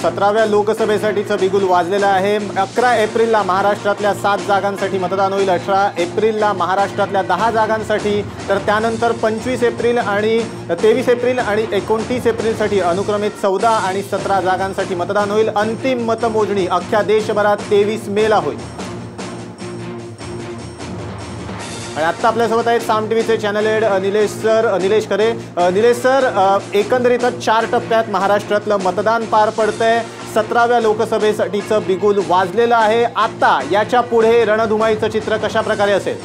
17व्या लोकसभेसाठीचं बिगुल वाजलेलं आहे। 11 एप्रिलला महाराष्ट्रातल्या 7 जागांसाठी मतदान होईल। 18 एप्रिलला महाराष्ट्रातल्या 10 जागांसाठी, तर त्यानंतर 25 एप्रिल आणि 23 एप्रिल आणि 29 एप्रिलसाठी अनुक्रमे 14 आणि 17 जागांसाठी मतदान होईल। अंतिम मतमोजणी अख्ख्या देशभरात 23 मेला होईल। आणि आता आपल्यासोबत आहेत साम टीव्हीचे चॅनल हेड निलेश खरे। निलेश सर, एकंदरीतच 4 टप्प्यात महाराष्ट्रातलं मतदान पार पडतंय। 17व्या लोकसभेसाठीचं बिगुल वाजलेलं आहे। आता याच्या पुढे रणधुमाईचं चित्र कशा प्रकारे असेल?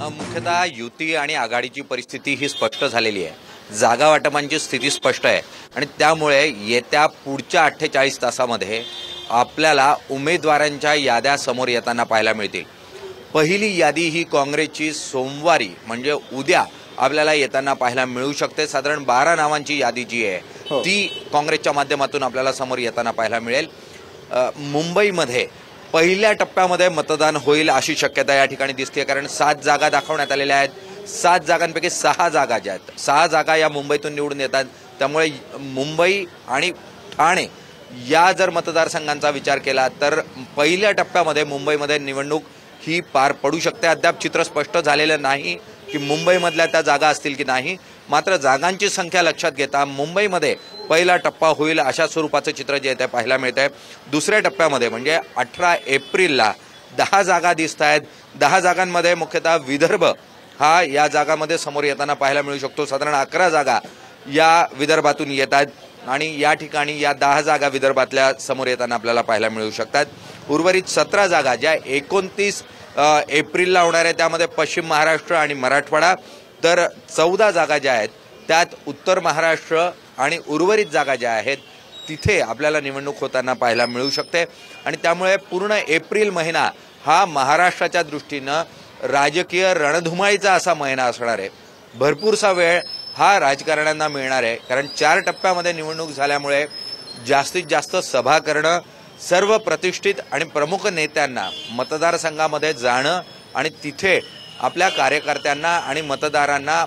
मुख्यतः युती आणि आघाडीची परिस्थिती ही स्पष्ट झालेली आहे। जागा वाटपांची स्थिती स्पष्ट आहे आणि त्यामुळे येत्या पुढच्या 48 तासामध्ये आपल्याला उमेदवारांच्या याद्या समोर येताना पाहायला मिळतील। पहिली यादी ही काँग्रेसची सोमवारी म्हणजे उद्या आपल्याला येताना पाहायला मिळू शकते। साधारण 12 नावांची यादी जी आहे ती काँग्रेसच्या माध्यमातून आपल्याला समोर येताना पाहायला मिळेल। मुंबईमध्ये पहिल्या टप्प्यामध्ये मतदान होईल अशी शक्यता या ठिकाणी दिसते, कारण 7 जागा दाखवण्यात आलेल्या आहेत। 7 जागांपैकी 6 जागा ज्या आहेत, 6 जागा या मुंबईतून निवडून येतात। त्यामुळे मुंबई आणि ठाणे या जर मतदारसंघांचा विचार केला तर पहिल्या टप्प्यामध्ये मुंबईमध्ये निवडणूक ही पार पडू शकते। अद्याप चित्र स्पष्ट झालेलं नाही की मुंबईमधल्या त्या जागा असतील की नाही, मात्र जागांची संख्या लक्षात घेता मुंबईमध्ये पहिला टप्पा होईल अशा स्वरूपाचं चित्र जे आहे ते पाहायला मिळतंय। दुसऱ्या टप्प्यामध्ये म्हणजे 18 एप्रिलला 10 जागा दिसत आहेत। 10 जागांमध्ये मुख्यतः विदर्भ हा या जागामध्ये समोर येताना पाहायला मिळू शकतो। साधारण 11 जागा या विदर्भातून येतात आणि या ठिकाणी या 10 जागा विदर्भातल्या समोर येताना आपल्याला पाहायला मिळू शकतात। उर्वरित 17 जागा ज्या 29 एप्रिलला होणार आहे त्यामध्ये पश्चिम महाराष्ट्र आणि मराठवाडा, तर 14 जागा ज्या आहेत त्यात उत्तर महाराष्ट्र आणि उर्वरित जागा ज्या आहेत तिथे आपल्याला निवडणूक होताना पाहायला मिळू शकते। आणि त्यामुळे पूर्ण एप्रिल महिना हा महाराष्ट्राच्या दृष्टीनं राजकीय रणधुमाळीचा असा महिना असणार आहे। भरपूरसा वेळ हा राजकारण्यांना मिळणार आहे, कारण 4 टप्प्यामध्ये निवडणूक झाल्यामुळे जास्तीत जास्त सभा करणं, सर्व प्रतिष्ठित आणि प्रमुख नेत्यांना मतदारसंघामध्ये जाणं आणि तिथे आपल्या कार्यकर्त्यांना आणि मतदारांना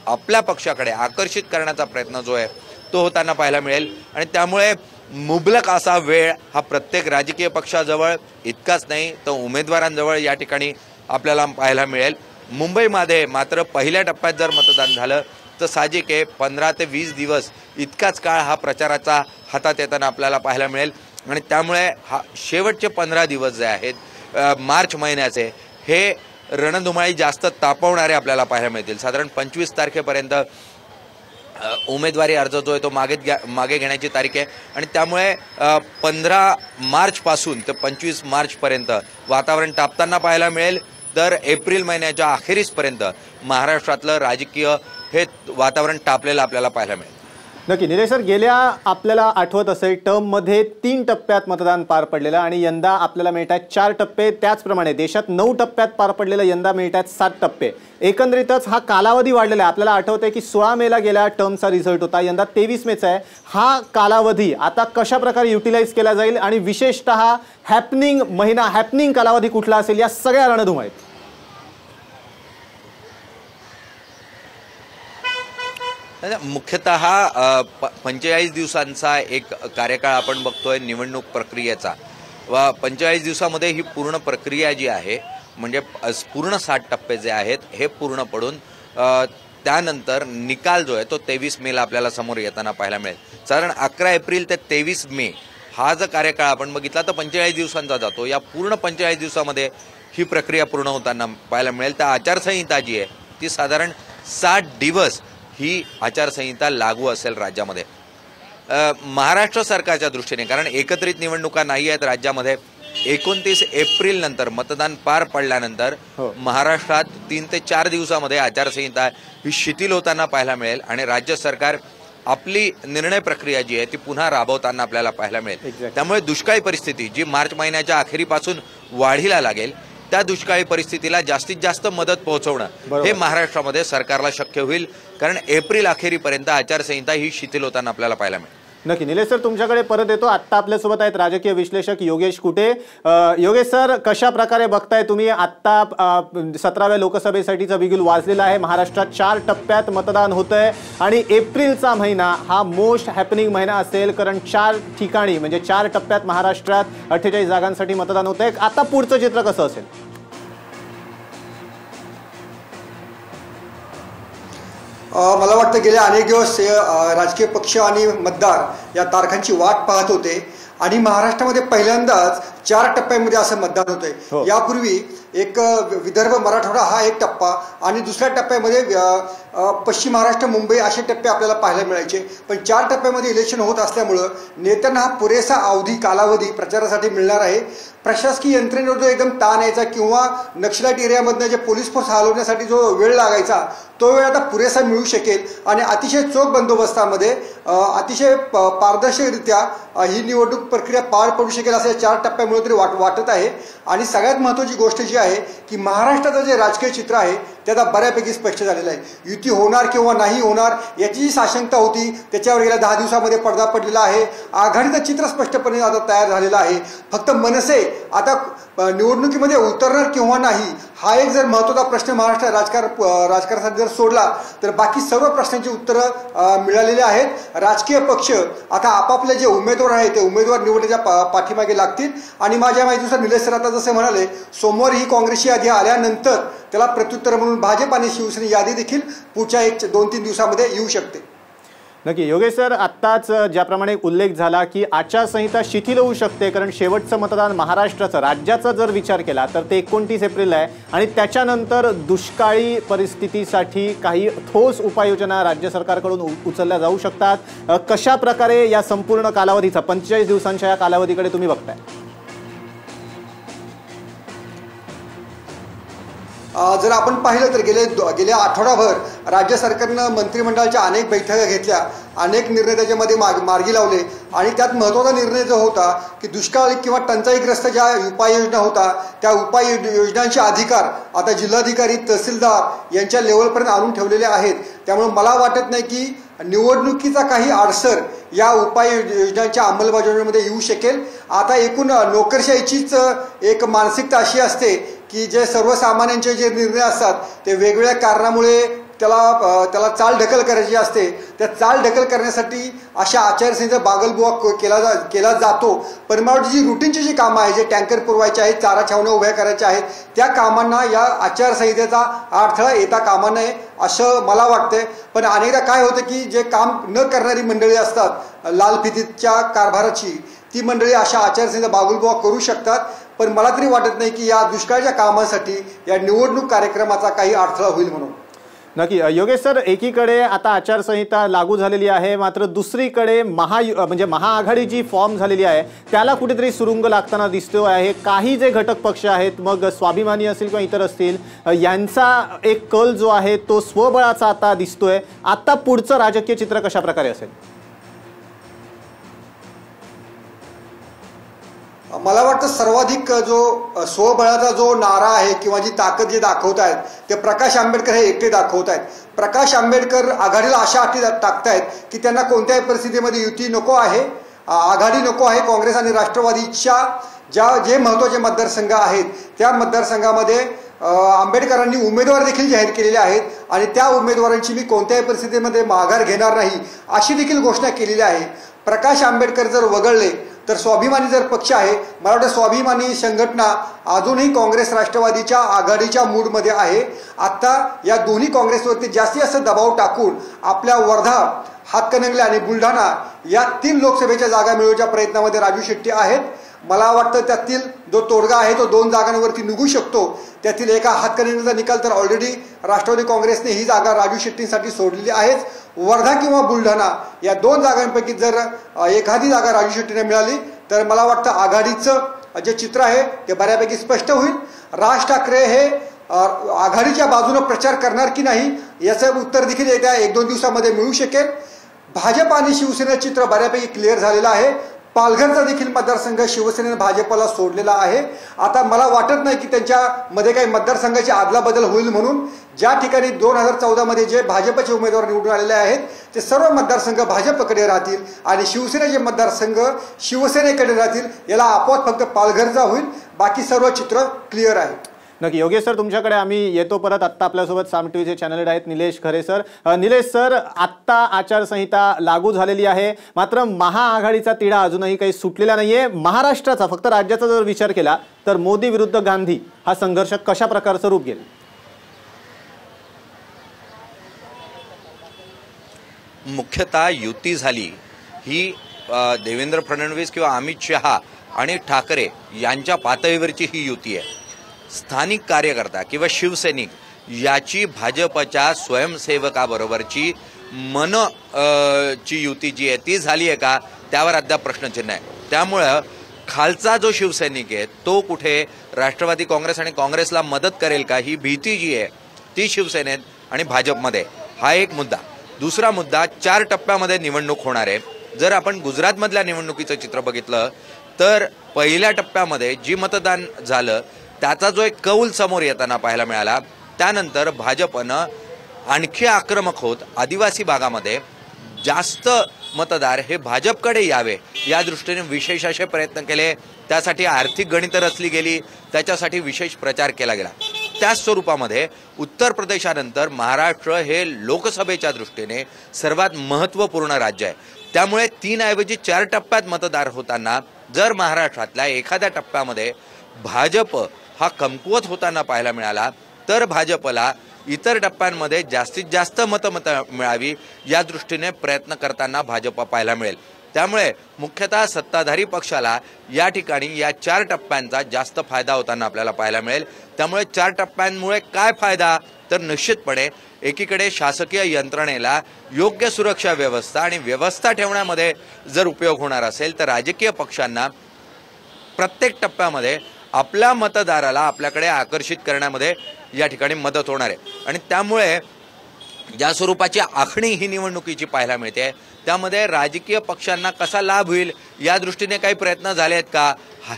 आपल्या पक्षाकडे आकर्षित करण्याचा प्रयत्न जो आहे तो होताना पाहायला मिळेल। आणि त्यामुळे मुबलक असा वेळ हा प्रत्येक राजकीय पक्षाजवळ इतकाच नाही तर उमेदवारांजवळ या ठिकाणी आपल्याला पाहायला मिळेल। मुंबईमध्ये मात्र पहिल्या टप्प्यात जर मतदान झालं तर साहजिक आहे 15 ते 20 दिवस इतकाच काळ हा प्रचाराचा हातात येताना आपल्याला पाहायला मिळेल। आणि त्यामुळे हा शेवटचे 15 दिवस जे आहेत मार्च महिन्याचे हे रणधुमाळी जास्त तापवणारे आपल्याला पाहायला मिळतील। साधारण 25 तारखेपर्यंत उमेदवारी अर्ज जो आहे तो मागे घेण्याची तारीख आहे आणि त्यामुळे 15 मार्चपासून ते 25 मार्चपर्यंत वातावरण तापताना पाहायला मिळेल। तर एप्रिल महिन्याच्या अखेरीसपर्यंत महाराष्ट्रातलं राजकीय हे वातावरण तापलेलं आपल्याला पाहायला मिळेल। नक्की निलेश सर, गेल्या आपल्याला आठवत असेल टर्ममध्ये 3 टप्प्यात मतदान पार पडलेलं आणि यंदा आपल्याला मिळत आहेत 4 टप्पे। त्याचप्रमाणे देशात 9 टप्प्यात पार पडलेलं यंदा मिळत आहेत 7 टप्पे। एकंदरीतच हा कालावधी वाढलेला आहे। आपल्याला आठवतंय की 16 मेला गेल्या टर्मचा रिझल्ट होता, यंदा 23 मेचा आहे। हा कालावधी आता कशा प्रकारे युटिलाइज केला जाईल आणि विशेषतः हॅपनिंग कालावधी कुठला असेल या सगळ्या रणधुमाळीत? मुख्यतः 45 दिवसांचा एक कार्यकाळ आपण बघतोय निवडणूक प्रक्रियेचा। व 45 दिवसामध्ये ही पूर्ण प्रक्रिया जी आहे म्हणजे पूर्ण 60 टप्पे जे आहेत हे पूर्ण पडून त्यानंतर निकाल जो आहे तो 23 मेला आपल्याला समोर येताना पाहायला मिळेल। साधारण 11 एप्रिल ते 23 मे हा जो कार्यकाळ आपण बघितला तर 45 दिवसांचा जातो। या पूर्ण 45 दिवसामध्ये ही प्रक्रिया पूर्ण होताना पाहायला मिळेल। तर आचारसंहिता जी आहे ती साधारण 60 दिवस ही आचारसंहिता लागू असेल राज्यामध्ये। महाराष्ट्र सरकारच्या दृष्टीने कारण एकत्रित निवडणुका नाही आहेत राज्यामध्ये, 29 एप्रिल नंतर मतदान पार पडल्यानंतर महाराष्ट्रात 3 ते 4 दिवसामध्ये आचारसंहिता ही शिथिल होताना पाहायला मिळेल आणि राज्य सरकार आपली निर्णय प्रक्रिया जी आहे ती पुन्हा राबवताना आपल्याला पाहायला मिळेल। त्यामुळे दुष्काळी परिस्थिती जी मार्च महिन्याच्या अखेरीपासून वाढीला लागेल त्या दुष्काळी परिस्थितीला जास्तीत जास्त मदत पोहोचवणं हे महाराष्ट्रामध्ये सरकारला शक्य होईल, कारण एप्रिल अखेरीपर्यंत आचारसंहिता ही शिथिल होताना आपल्याला पाहायला मिळेल। नक्की. निलेश सर, तुमच्याकडे परत येतो. आत्ता आपल्यासोबत आहेत राजकीय विश्लेषक योगेश कुटे. योगेश सर, कशा प्रकारे बघताय तुम्ही? आत्ता 17व्या लोकसभेसाठीचा बिगुल वाजलेला आहे. महाराष्ट्रात 4 टप्प्यात मतदान होतंय आणि एप्रिलचा महिना हा मोस्ट हॅपनिंग महिना असेल, कारण 4 ठिकाणी म्हणजे 4 टप्प्यात महाराष्ट्रात 48 जागांसाठी मतदान होतंय. आता पुढचं चित्र कसं असेल? मला वाटतं गेले अनेक दिवस राजकीय पक्ष आणि मतदार या तारखांची वाट पाहत होते आणि महाराष्ट्रामध्ये पहिल्यांदाच 4 टप्प्यांमध्ये असं मतदान होतंय. यापूर्वी एक विदर्भ मराठवाडा हा एक टप्पा आणि दुसऱ्या टप्प्यामध्ये पश्चिम महाराष्ट्र मुंबई असे टप्पे आपल्याला पाहायला मिळायचे. पण 4 टप्प्यामध्ये इलेक्शन होत असल्यामुळं नेत्यांना हा पुरेसा कालावधी प्रचारासाठी मिळणार आहे. प्रशासकीय यंत्रणेवर जो एकदम ताण यायचा किंवा नक्षलाईट एरियामधनं जे पोलीस फोर्स हलवण्यासाठी जो वेळ लागायचा तो वेळ आता पुरेसा मिळू शकेल आणि अतिशय चोख बंदोबस्तामध्ये अतिशय पारदर्शकरित्या ही निवडणूक प्रक्रिया पार पडू शकेल असं 4 टप्प्यामुळे तरी वाटत आहे. आणि सगळ्यात महत्त्वाची गोष्ट जी आहे की महाराष्ट्राचं जे राजकीय चित्र आहे ते आता बऱ्यापैकी स्पष्ट झालेलं आहे. युती होणार किंवा नाही होणार याची जी साशंकता होती त्याच्यावर गेल्या 10 दिवसामध्ये पडदा पडलेला आहे. आघाडीचं चित्र स्पष्टपणे आता तयार झालेलं आहे. फक्त मनसे आता निवडणुकीमध्ये उतरणार किंवा नाही हा एक जर महत्त्वाचा प्रश्न महाराष्ट्र राजकारणासाठी जर सोडला तर बाकी सर्व प्रश्नांची उत्तरं मिळालेली आहेत. राजकीय पक्ष आता आपापले जे उमेदवार आहेत ते उमेदवार निवडण्याच्या पाठीमागे लागतील आणि माझ्या माहितीनुसार निलेश सर आता जसे म्हणाले सोमवारी ही काँग्रेसची यादी आल्यानंतर त्याला प्रत्युत्तर म्हणून भाजप आणि शिवसेना यादी देखील पुढच्या 1-2-3 दिवसामध्ये येऊ शकते. नक्की. योगेश सर, आत्ताच ज्याप्रमाणे उल्लेख झाला की आचारसंहिता शिथिल होऊ शकते, कारण शेवटचं मतदान महाराष्ट्राचं राज्याचा जर विचार केला तर ते 29 एप्रिल आहे आणि त्याच्यानंतर दुष्काळी परिस्थितीसाठी काही ठोस उपाययोजना राज्य सरकारकडून उचलल्या जाऊ शकतात. कशा प्रकारे या संपूर्ण कालावधीचा 45 दिवसांच्या या कालावधीकडे तुम्ही बघताय? जर आपण पाहिलं तर गेल्या आठवडाभर राज्य सरकारनं मंत्रिमंडळाच्या अनेक बैठका घेतल्या, अनेक निर्णय त्याच्यामध्ये मार्गी लावले आणि त्यात महत्त्वाचा निर्णय जो होता की दुष्काळ किंवा टंचाईग्रस्त ज्या उपाययोजना होता त्या उपाययोजनांचे अधिकार आता जिल्हाधिकारी तहसीलदार यांच्या लेवलपर्यंत आणून ठेवलेले आहेत. त्यामुळे मला वाटत नाही की निवडणुकीचा काही अडसर या उपाययोजनांच्या अंमलबजावणीमध्ये येऊ शकेल. आता एकूण नोकरशाहीचीच एक मानसिकता अशी असते की जे सर्वसामान्यांचे जे निर्णय असतात ते वेगवेगळ्या कारणामुळे त्याला चालढकल करायची असते. त्या चालढकल करण्यासाठी अशा आचारसंहिता बागलबुवा केला जातो. पण मला वाटतं जी रुटीनची जी कामं आहेत, जे टँकर पुरवायचे आहेत, चारा छावण्या उभ्या करायच्या आहेत, त्या कामांना या आचारसंहितेचा अडथळा येता कामा नये असं मला वाटतंय. पण अनेकदा काय होतं की जे काम न करणारी मंडळी असतात लालफितीच्या कारभाराची, ती मंडळी अशा आचारसंहिता बागलबुवा करू शकतात. पण मला तरी वाटत नाही की या दुष्काळाच्या कामासाठी या निवडणूक कार्यक्रमाचा काही अडथळा होईल म्हणून. नक्की. योगेश सर, एकीकडे आता आचारसंहिता लागू झालेली आहे, मात्र दुसरीकडे महाआघाडी जी फॉर्म झालेली आहे त्याला कुठेतरी सुरुंग लागताना दिसतो आहे. काही जे घटक पक्ष आहेत, मग स्वाभिमानी असतील किंवा इतर असतील, यांचा एक कल जो आहे तो स्वबळाचा आता दिसतोय. आता पुढचं राजकीय चित्र कशा प्रकारे असेल? मला वाटतं सर्वाधिक जो स्वबळाचा जो नारा आहे किंवा जी ताकद जे दाखवत आहेत ते प्रकाश आंबेडकर हे एकटे दाखवत आहेत. प्रकाश आंबेडकर आघाडीला अशा अटी टाकतायत की त्यांना कोणत्याही परिस्थितीमध्ये युती नको आहे, आघाडी नको आहे. काँग्रेस आणि राष्ट्रवादीच्या जे महत्त्वाचे मतदारसंघ आहेत त्या मतदारसंघामध्ये आंबेडकरांनी उमेदवार देखील जाहीर केलेले आहेत आणि त्या उमेदवारांची मी कोणत्याही परिस्थितीमध्ये माघार घेणार नाही अशी देखील घोषणा केलेली आहे. प्रकाश आंबेडकर जर वगळले तर स्वाभिमानी जर पक्ष आहे, मला वाटतं स्वाभिमानी संघटना अजूनही काँग्रेस राष्ट्रवादीच्या आघाडीच्या मूडमध्ये आहे. आता या दोन्ही काँग्रेसवरती जास्त दबाव टाकून आपल्या वर्धा, हातकणंगले आणि बुलढाणा या 3 लोकसभेच्या जागा मिळवण्याच्या प्रयत्नामध्ये राजू शेट्टी आहेत. मला वाटतं त्यातील जो तोडगा आहे तो 2 जागांवरती निघू शकतो. त्यातील एका हातकणंगलेचा निकाल तर ऑलरेडी राष्ट्रवादी काँग्रेसने ही जागा राजू शेट्टींसाठी सोडलेली आहेच. वर्धा किंवा बुलढाणा या 2 जागांपैकी जर एखादी जागा राजू शेट्टींना मिळाली तर मला वाटतं आघाडीचं जे चित्र आहे ते बऱ्यापैकी स्पष्ट होईल. राज ठाकरे हे आघाडीच्या बाजूने प्रचार करणार की नाही याचं उत्तर देखील येत्या 1-2 दिवसामध्ये मिळू शकेल. भाजप आणि शिवसेना चित्र बऱ्यापैकी क्लिअर झालेलं आहे. पालघरचा देखील मतदारसंघ शिवसेनेने भाजपला सोडलेला आहे। आता मला वाटत नाही की त्यांच्यामध्ये काही मतदारसंघाची आदलाबदल होईल म्हणून। ज्या ठिकाणी 2014 मध्ये जे भाजपचे उमेदवार निवडून आलेले आहेत ते सर्व मतदारसंघ भाजपकडे राहतील आणि शिवसेनेचे मतदारसंघ शिवसेनेकडे राहतील। याला आपोआप फक्त पालघरचा होईल, बाकी सर्व चित्र क्लिअर आहे। नक्की योगेश सर, तुमच्याकडे आम्ही येतो परत। आत्ता आपल्यासोबत साम टीव्हीचे चॅनल आहेत निलेश खरे सर। निलेश सर, आत्ता आचारसंहिता लागू झालेली आहे, मात्र महाआघाडीचा तिढा अजूनही काही सुटलेला नाहीये। महाराष्ट्राचा, फक्त राज्याचा जर विचार केला तर मोदी विरुद्ध गांधी हा संघर्ष कशा प्रकारचं रूप घेईल? मुख्यतः युती झाली ही देवेंद्र फडणवीस किंवा अमित शहा आणि ठाकरे यांच्या पातळीवरची ही युती आहे। स्थानिक कार्यकर्ता किंवा शिवसैनिक याची भाजपच्या स्वयंसेवकाबरोबरची ची युती जी आहे ती झाली आहे का, त्यावर अद्याप प्रश्नचिन्ह आहे। त्यामुळं खालचा जो शिवसैनिक आहे तो कुठे राष्ट्रवादी काँग्रेस आणि काँग्रेसला मदत करेल का, ही भीती जी आहे ती शिवसेनेत आणि भाजपमध्ये, हा एक मुद्दा। दुसरा मुद्दा, 4 टप्प्यामध्ये निवडणूक होणार आहे। जर आपण गुजरातमधल्या निवडणुकीचं चित्र बघितलं तर पहिल्या टप्प्यामध्ये जी मतदान झालं त्याचा जो एक कौल समोर येताना पाहायला मिळाला, त्यानंतर भाजपनं आणखी आक्रमक होत आदिवासी भागामध्ये जास्त मतदार हे भाजपकडे यावे या दृष्टीने विशेष असे प्रयत्न केले। त्यासाठी आर्थिक गणितं रचली गेली, त्याच्यासाठी विशेष प्रचार केला गेला। त्याच स्वरूपामध्ये उत्तर प्रदेशानंतर महाराष्ट्र हे लोकसभेच्या दृष्टीने सर्वात महत्त्वपूर्ण राज्य आहे। त्यामुळे 3 ऐवजी 4 टप्प्यात मतदार होताना जर महाराष्ट्रातल्या एखाद्या टप्प्यामध्ये भाजप हा कमकुवत होताना पाहायला मिळाला तर भाजपला इतर टप्प्यांमध्ये जास्तीत जास्त मतं मिळावी या दृष्टीने प्रयत्न करताना भाजप पाहायला मिळेल। त्यामुळे मुख्यतः सत्ताधारी पक्षाला या ठिकाणी या 4 टप्प्यांचा जास्त फायदा होताना आपल्याला पाहायला मिळेल। त्यामुळे 4 टप्प्यांमुळे काय फायदा, तर निश्चितपणे एकीकडे शासकीय यंत्रणेला योग्य सुरक्षा व्यवस्था आणि व्यवस्था ठेवण्यामध्ये जर उपयोग होणार असेल तर राजकीय पक्षांना प्रत्येक टप्प्यामध्ये आपल्या मतदाराला आपल्याकडे आकर्षित करण्यामध्ये या ठिकाणी मदत होणार आहे। आणि त्यामुळे ज्या स्वरूपाची आखणी ही निवडणुकीची पाहायला मिळते त्यामध्ये राजकीय पक्षांना कसा लाभ होईल या दृष्टीने काही प्रयत्न झाले आहेत का,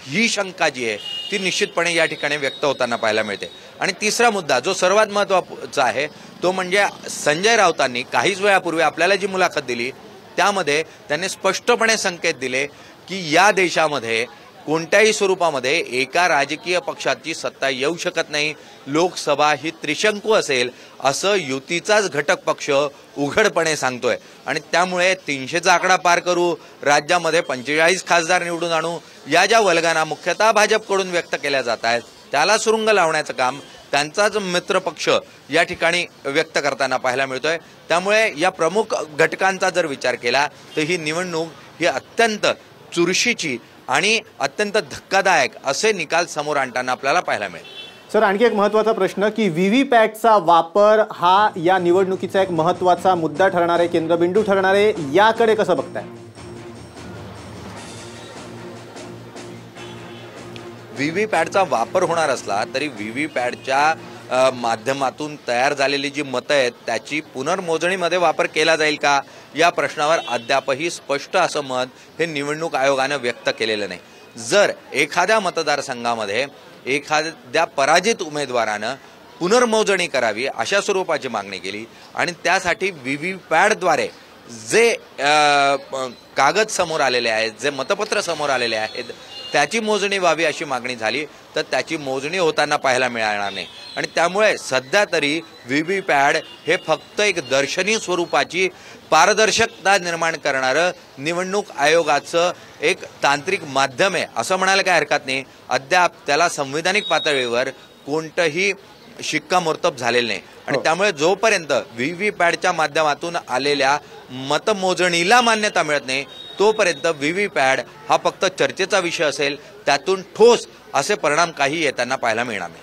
ही शंका जी आहे ती निश्चितपणे या ठिकाणी व्यक्त होताना पाहायला मिळते। आणि तिसरा मुद्दा जो सर्वात महत्त्वाचा आहे तो म्हणजे संजय राऊतांनी काहीच वेळापूर्वी आपल्याला जी मुलाखत दिली त्यामध्ये त्यांनी स्पष्टपणे संकेत दिले की या देशामध्ये कोणत्याही स्वरूपामध्ये एका राजकीय पक्षाची सत्ता येऊ शकत नाही, लोकसभा ही त्रिशंकू असेल असं युतीचाच घटक पक्ष उघडपणे सांगतोय। आणि त्यामुळे 300चा आकडा पार करू, राज्यामध्ये 45 खासदार निवडून आणू या ज्या वल्गना मुख्यतः भाजपकडून व्यक्त केल्या जात आहेत त्याला सुरुंग लावण्याचं काम त्यांचाच मित्रपक्ष या ठिकाणी व्यक्त करताना पाहायला मिळतोय। त्यामुळे या प्रमुख घटकांचा जर विचार केला तर ही निवडणूक ही अत्यंत चुरशीची आणि अत्यंत धक्कादायक असे निकाल समोर आणताना आपल्याला पाहायला मिळेल। सर, आणखी एक महत्त्वाचा प्रश्न की व्हीव्हीपॅटचा वापर हा या निवडणुकीचा एक महत्त्वाचा मुद्दा ठरणार आहे, केंद्रबिंदू ठरणार आहे, याकडे कसं बघताय? व्हीव्हीपॅटचा वापर होणार असला तरी व्हीव्हीपॅटच्या माध्यमातून तयार झालेली जी मतं आहेत त्याची पुनर्मोजणीमध्ये वापर केला जाईल का या प्रश्नावर अद्यापही स्पष्ट असं मत हे निवडणूक आयोगाने व्यक्त केलेलं नाही। जर एखाद्या मतदारसंघामध्ये एखाद्या पराजित उमेदवारानं पुनर्मोजणी करावी अशा स्वरूपाची मागणी केली आणि त्यासाठी व्हीव्हीपॅटद्वारे जे कागद समोर आलेले आहेत, जे मतपत्र समोर आलेले आहेत त्याची मोजणी व्हावी अशी मागणी झाली तर त्याची मोजणी होताना पाहायला मिळणार नाही। आणि त्यामुळे सध्या तरी व्हीव्हीपॅट हे फक्त एक दर्शनी स्वरूपाची पारदर्शकता निर्माण करणारं निवडणूक आयोगाचं एक तांत्रिक माध्यम आहे असं म्हणायला काही हरकत नाही। अद्याप त्याला संविधानिक पातळीवर कोणतंही शिक्कामोर्तब झालेलं नाही। आणि त्यामुळे जोपर्यंत व्हीव्हीपॅटच्या माध्यमातून आलेल्या मतमोजणीला मान्यता मिळत नाही तोपर्यंत व्हीव्हीपॅट हा फक्त चर्चेचा विषय असेल, त्यातून ठोस असे परिणाम काही येताना पाहायला मिळणार नाही।